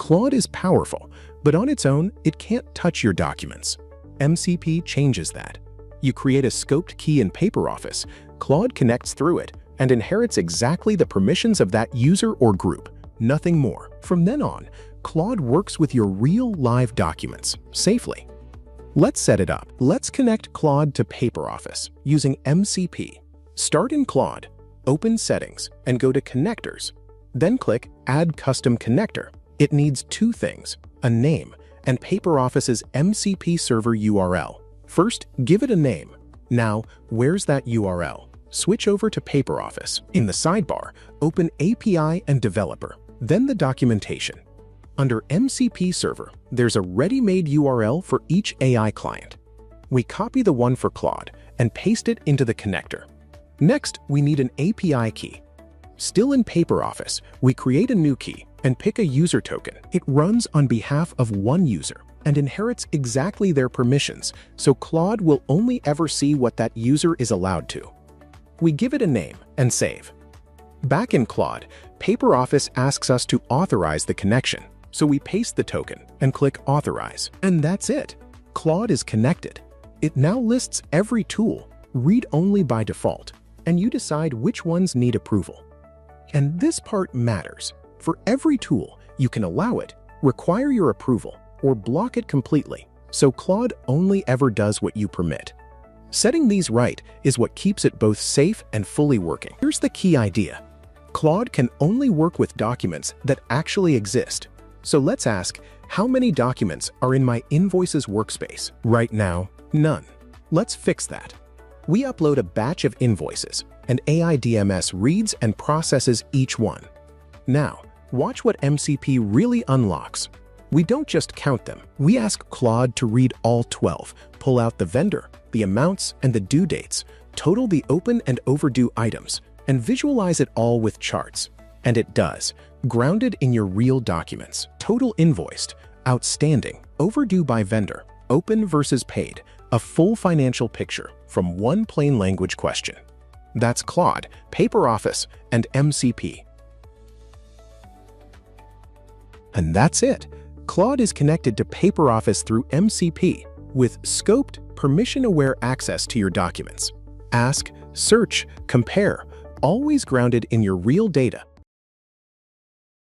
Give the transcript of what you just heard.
Claude is powerful, but on its own, it can't touch your documents. MCP changes that. You create a scoped key in PaperOffice, Claude connects through it, and inherits exactly the permissions of that user or group, nothing more. From then on, Claude works with your real live documents, safely. Let's set it up. Let's connect Claude to PaperOffice using MCP. Start in Claude, open Settings, and go to Connectors. Then click Add Custom Connector. It needs two things, a name and PaperOffice's MCP server URL. First, give it a name. Now, where's that URL? Switch over to PaperOffice. In the sidebar, open API and Developer, then the documentation. Under MCP Server, there's a ready-made URL for each AI client. We copy the one for Claude and paste it into the connector. Next, we need an API key. Still in PaperOffice, we create a new key and pick a user token. It runs on behalf of one user and inherits exactly their permissions, so Claude will only ever see what that user is allowed to. We give it a name and save. Back in Claude, PaperOffice asks us to authorize the connection, so we paste the token and click Authorize. And that's it. Claude is connected. It now lists every tool, read-only by default, and you decide which ones need approval. And this part matters. For every tool, you can allow it, require your approval, or block it completely, so Claude only ever does what you permit. Setting these right is what keeps it both safe and fully working. Here's the key idea. Claude can only work with documents that actually exist. So let's ask, how many documents are in my invoices workspace? Right now, none. Let's fix that. We upload a batch of invoices, and AI DMS reads and processes each one. Now, watch what MCP really unlocks. We don't just count them. We ask Claude to read all 12, pull out the vendor, the amounts, and the due dates, total the open and overdue items, and visualize it all with charts. And it does, grounded in your real documents. Total invoiced, outstanding, overdue by vendor, open versus paid, a full financial picture from one plain language question. That's Claude, PaperOffice, and MCP. And that's it. Claude is connected to PaperOffice through MCP with scoped, permission-aware access to your documents. Ask, search, compare, always grounded in your real data